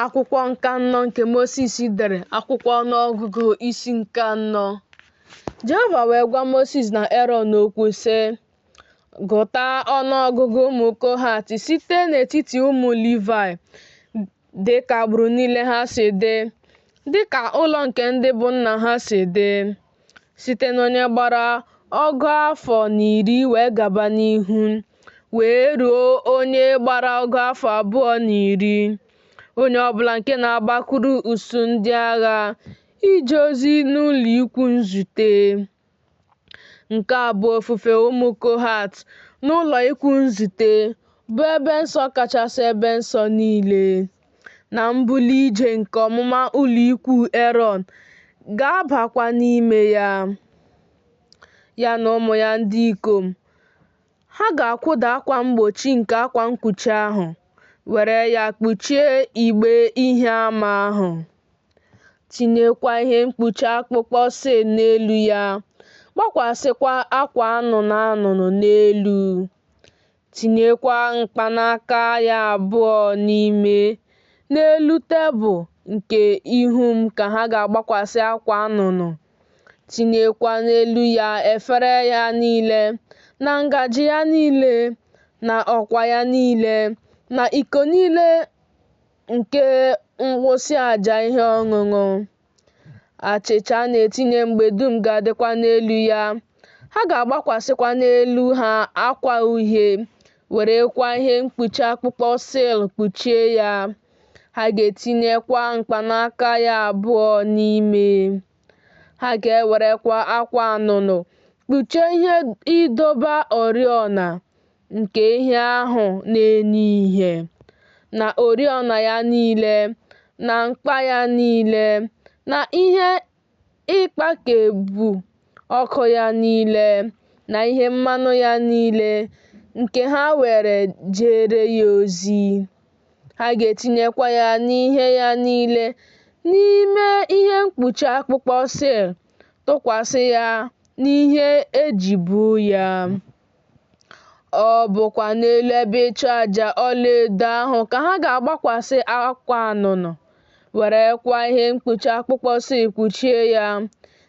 Akwụkwọ nke anọ nke Mosis dere, akwụkwọ ọnụọgụgụ isi nke anọ. Jehova wee gwa Mosis na Erọn okwu sị, gụta ọnụọgụgụ ụmụ Kohat site n'etiti ụmụ Livai dịka agbụrụ niile ha si dị, dịka ụlọ nke ndị bụ nna ha si dị, site n'onye gbara 110 wee gaba n'ihu, wee ruo onye gbara 20, onye ọbụla nke na-agbakwuru usuu ndị agha ije ozi n'ụlọ ikwu nzute. Nke a bụ ofufe ụmụ Kohat n'ụlọ ikwu nzute, bụ ebe nsọ kachasị ebe nsọ niile. Na mbuli ije nke ọmụma ụlọ ikwu Erọn ga-abakwa n'ime ya, ya na ụmụ ya ndị ikom. Ha ga-akwụda akwa mgbochi nke akwa mkpuchi ahụ, were ya kpuchie igbe ihe ama ahụ, tinyekwa ihe mkpuchi akpụkpọ sin n'elu ya, gbakwasịkwa akwa anụnụ anụnụ n'elu, tinyekwa mkpanaka ya abụọ n'elu tebụl nke ihu m ka ha ga-agbakwasị akwa anụnụ, tinyekwa n'elu ya efere ya niile, na ngaji ya niile, na ọkwa ya niile, na iko niile nke ngwụsị aja ihe ọṅụṅụ. Achịcha a na-etinye mgbe dum ga-adịkwa n'elu ya. Ha ga-agbakwasịkwa n'elu ha akwa uhie, werekwa ihe mkpuchi akpụkpọ sil kpuchie ya. Ha ga-etinyekwa mkpanaka ya abụọ n'ime. Ha ga-ewerekwa akwa anụnụ kpuchie ihe ịdọba oriọna nke ihe ahụ na-enye ìhè, na oriọna ya niile, na mkpa ya niile, na ihe ịkpakebu ọkụ ya niile, na ihe mmanụ ya niile nke ha were jere ya ozi. Ha ga-etinyekwa ya n'ihe ya niile n'ime ihe mkpuchi akpụkpọ sil, tụkwasị ya n'ihe eji buo ya. Ọ bụkwa n'elu ebe ịchụ aja ọlaedo ahụ ka ha ga-agbakwasị akwa anụnụ, werekwa ihe mkpuchi akpụkpọ sil kpuchie ya,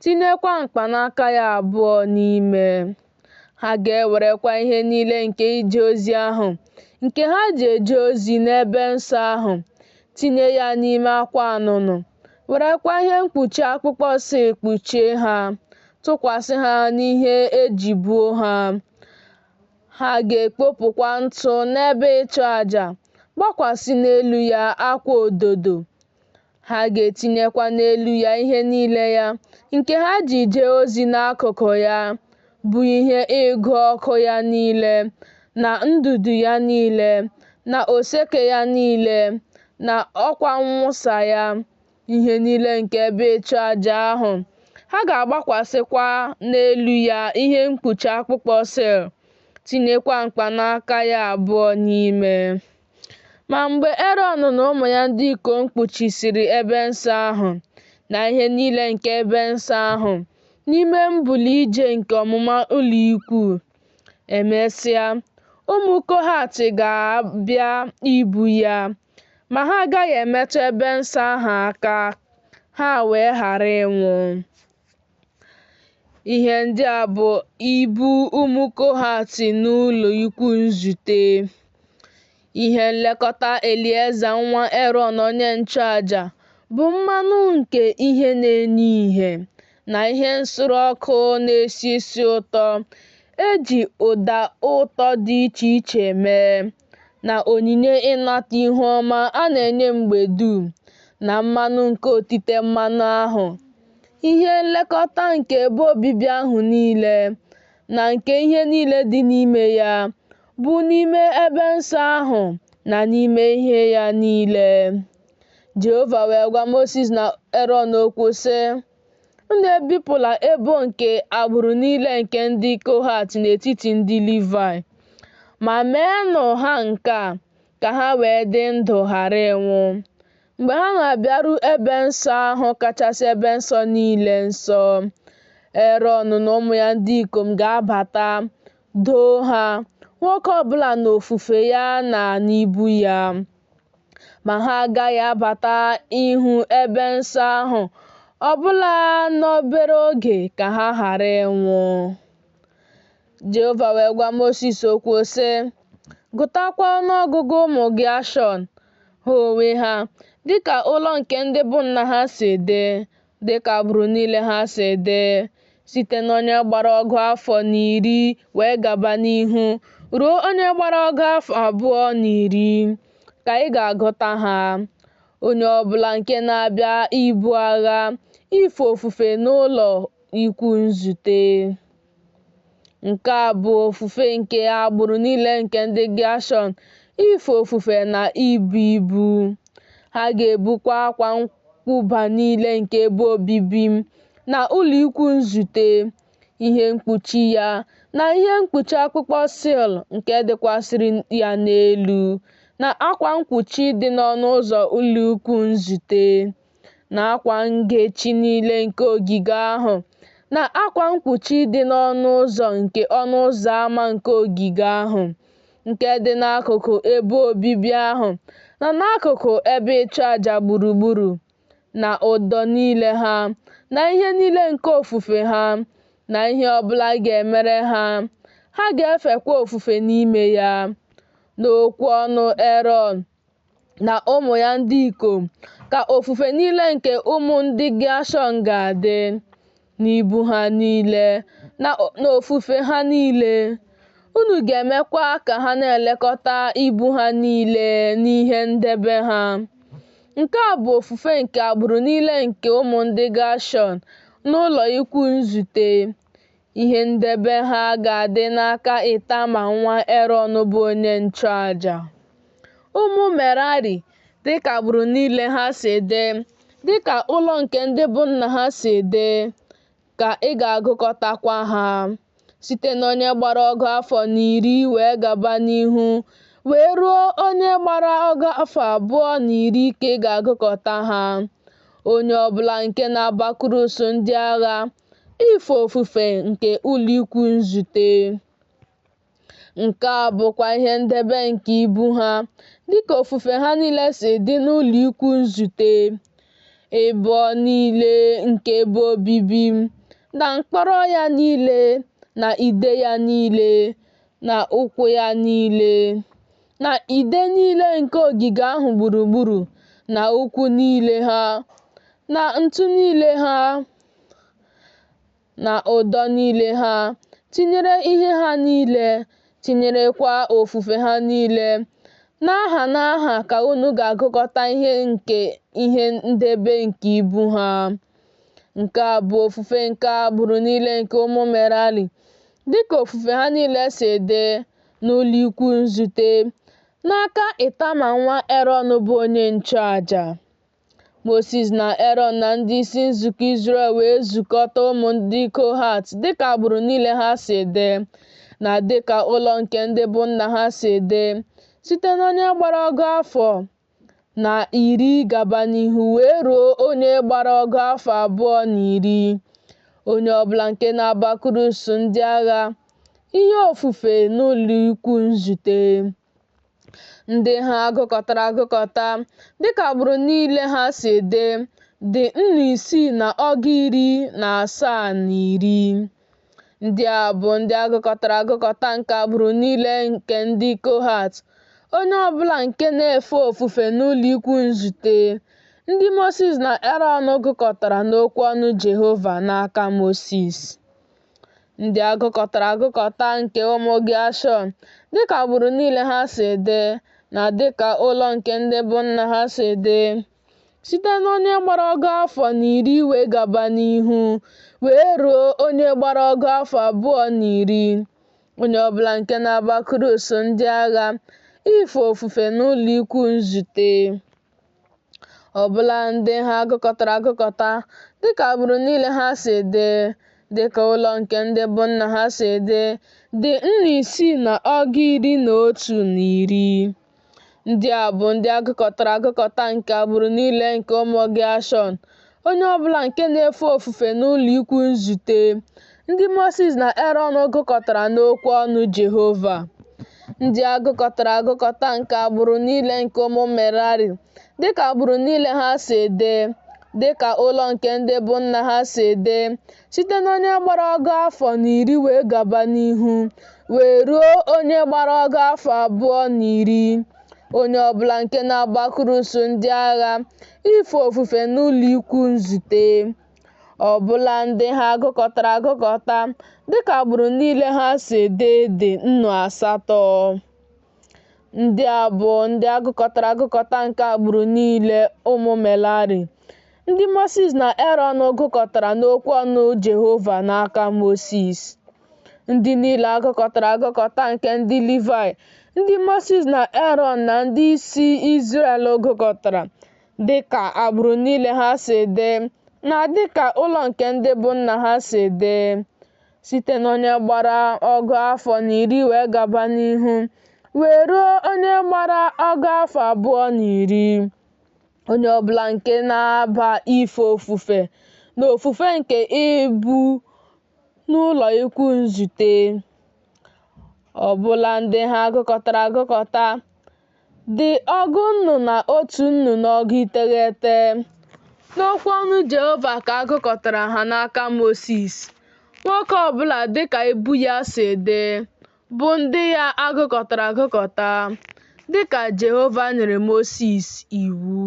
tinyekwa mkpanaka ya abụọ n'ime. Ha ga-ewerekwa ihe niile nke ije ozi ahụ nke ha ji eje ozi n'ebe nsọ ahụ, tinye ya n'ime akwa anụnụ, werekwa ihe mkpuchi akpụkpọ sil kpuchie ha, tụkwasị ha n'ihe eji buo ha. Ha ga-ekpopụkwa ntụ n'ebe ịchụ aja, gbakwasị n'elu ya akwa ododo. Ha ga-etinyekwa n'elu ya ihe niile ya nke ha ji jee ozi n'akụkụ ya, bụ ihe ịgụ ọkụ ya niile, na ndụdụ ya niile, na oseke ya niile, na ọkwa mwụsa ya, ihe niile nke ebe ịchụ aja ahụ. Ha ga-agbakwasịkwa n'elu ya ihe mkpuchi akpụkpọ sil, tinyekwa mkpanaka ya abụọ n'ime. Ma mgbe Erọn na ụmụ ya ndị ikom kpuchisịrị ebe nsọ ahụ na ihe niile nke ebe nsọ ahụ n'ime mbuli ije nke ọmụma ụlọ ikwu, emesịa, ụmụ Kohat ga-abịa ibu ya, ma ha agaghị emetụ ebe nsọ ahụ aka, ha wee ghara ịnwụ. Ihe ndị a bụ ibu ụmụ Kohat n'ụlọ ikwu nzute. Ihe nlekọta Elieza nwa Erọn onye nchụaja bụ mmanụ nke ihe na-enye ìhè, na ihe nsure ọkụ na-esi ísì ụtọ eji ụda ụtọ dị iche iche mee, na onyinye ịnata ihu ọma a na-enye mgbe dum, na mmanụ nke otite mmanụ ahụ. Ihe nlekọta nke ebe obibi ahụ niile, na nke ihe niile dị n'ime ya, bụ n'ime ebe nsọ ahụ na n'ime ihe ya niile. Jehova wee gwa Mosis na Erọn okwu sị, unu ebipụla ebo nke agbụrụ niile nke ndị Kohat n'etiti ndị Livai, ma meenụ ha nke a ka ha wee dị ndụ ghara ịnwụ. Mgbe ha na-abịaru ebe nsọ ahụ kachasị ebe nsọ niile nso, Erọn na ụmụ ya ndị ikom ga-abata, doo ha, nwoke ọbụla n'ofufe ya na n'ibu ya. ma ha agaghị abata ihu ebe nsọ ahụ ọbụla n'obere oge ka ha ghara ịnwụ. Jehova wee gwa Mosis okwu sị, gụtakwa ọnụọgụgụ ụmụ Geshọn ha onwe ha dịka ụlọ nke ndị bụ nna ha si dị, dịka agbụrụ niile ha si dị, site n'onye gbara ọgụ afọ 10 wee gaba n'ihu ruo onye gbara ọgụ afọ 20 ka ị ga-agụta ha. Onye ọbụla nke na-abịa ibu agha ife ofufe n'ụlọ ikwu nzute. Nke a bụ ofufe nke agbụrụ niile nke ndị Geshọn, ife ofufe na ibu ibu. Ha ga-ebukwa akwa nkwụba niile nke ebe obibi na ụlọ ikwu nzute, ihe mkpuchi ya na ihe mkpuchi akpụkpọ sil nke dịkwasịrị ya n'elu, na akwa mkpuchi dị n'ọnụ ụzọ ụlọ ikwu nzute, na akwa ngechi niile nke ogige ahụ, na akwa mkpuchi dị n'ọnụ ụzọ nke ọnụ ụzọ ámá nke ogige ahụ, nke dị n'akụkụ ebe obibi ahụ, na n'akụkụ ebe ịchụ àjà gburugburu, na ụdọ niile ha, na ihe niile nke ofufe ha, na ihe ọbụla ga-emere ha. Ha ga-efekwa ofufe n'ime ya. N'okwu ọnụ Erọn na ụmụ ya ndị ikom ka ofufe niile nke ụmụ ndị Geshọn ga-adị, n'ibu ha niile na n'ofufe ha niile. Unu ga-emekwa ka ha na-elekọta ibu ha niile n'ihe ndebe ha. Nke a bụ ofufe nke agbụrụ niile nke ụmụ ndị Geshọn n'ụlọ ikwu nzute. Ihe ndebe ha ga-adị n'aka Itama nwa Erọn bụ onye nchụaja. Ụmụ Merari dịka agbụrụ niile ha si dị, dịka ụlọ nke ndị bụ nna ha si dị, ka ị ga-agụkọtakwa ha, site n'onye gbara ọgụ afọ 10 wee gaba n'ihu wee ruo onye gbara ọgụ afọ 20 ka ị ga-agụkọta ha. Onye ọbụla nke na-agbakụrụ so ndị agha ife ofufe nke ụlọ ikwu nzute. Nke a bụkwa ihe ndebe nke ibu ha dịka ofufe ha niile si dị n'ụlọ ikwu nzute, ebo niile nke ebe obibi, na mkpọrọ ya niile, na ide ya niile, na ụkwụ ya niile, na ide niile nke ogige ahụ gburugburu, na ụkwụ niile ha, na ntụ niile ha, na ụdọ niile ha, tinyere ihe ha niile, tinyerekwa ofufe ha niile, n'aha n'aha ka unu ga-agụkọta ihe ndebe nke ibu ha. Nke a bụ ofufe nke agbụrụ niile nke ụmụ Merari dịka ofufe ha niile si dị n'ụlọ ikwu nzute, n'aka Itama nwa Erọn bụ onye nchụaja. Mosis na Erọn na ndị isi nzukọ Izrel wee zukọta ụmụ ndị Kohat dịka agbụrụ niile ha si dị, na dịka ụlọ nke ndị bụ nna ha si dị, site n'onye gbara ọgụ afọ 10 gaba n'ihu wee ruo onye gbara ọgụ afọ 20. Onye ọbụla nke na-agbakụrụ so ndị agha ihe ofufe n'ụlọ ikwu nzute. Ndị ha agụkọtara agụkọta dịka agbụrụ niile ha si dị 6,710. Ndị a bụ ndị agụkọtara agụkọta nke agbụrụ niile nke ndị Kohat, onye ọbụla nke na-efe ofufe n'ụlọ ikwu nzute, ndị Mosis na Erọn gụkọtara n'okwu ọnụ Jehova n'aka Mosis. Ndị agụkọtara agụkọta nke ụmụ Geshọn dịka agbụrụ niile ha si dị, na dịka ụlọ nke ndị bụ nna ha si dị, site n'onye gbara ọgụ afọ 10 wee gaba n'ihu wee ruo onye gbara ọgụ afọ 20. Onye ọbụla nke na-agbakụrụ so ndị agha ife ofufe n'ụlọ ikwu nzute. Ọbụla ndị ha agụkọtara agụkọta dịka agbụrụ niile ha si dị, dịka ụlọ nke ndị bụ nna ha si dị 6,110. Ndị a bụ ndị agụkọtara agụkọta nke agbụrụ niile nke ụmụ Geshọn, onye ọbụla nke na-efe ofufe n'ụlọ ikwu nzute, ndị Mosis na Erọn gụkọtara n'okwu ọnụ Jehova. ndị agụkọtara agụkọta nke agbụrụ niile nke ụmụ Merari, dịka agbụrụ niile ha si dị, dịka ụlọ nke ndị bụ nna ha si dị, site n'onye gbara ọgụ afọ na iri wee gaba n'ihu, wee ruo onye gbara ọgụ afọ 210, onye ọbụla nke na-agbakụrụso ndị agha ife ofufe n'ụlọ ikwu nzute. Ọbụla ndị ha agụkọtara agụkọta dịka agbụrụ niile ha si dị 8. Ndị a bụ ndị agụkọtara agụkọta nke agbụrụ niile ụmụ Merari, ndị Mozis na Erọn gụkọtara n'okwu ọnụ Jehova n'aka Mozis. Ndị niile agụkọtara agụkọta nke ndị Livayị, ndị Mozis na Erọn na ndị isi Izrel gụkọtara dịka agbụrụ niile ha si dị na dịka ụlọ nke ndị bụ nna ha si dị, site n'onye gbara ọgụ afọ na iri wee gaba n'ihu, wee ruo onye gbara ọgụ afọ 210, onye ọbụla nke na-aba ife ofufe n'ofufe nke ibu n'ụlọ ikwu nzute. Ọbụla ndị ha agụkọtara agụkọta dị 101 n'okwu ọnụ Jehova ka agụkọtara ha n'aka Mozis, nwoke ọbụla dịka ibu ya si dị, bụ ndị ya agụkọtara agụkọta, dịka Jehova nyere Mozis iwu.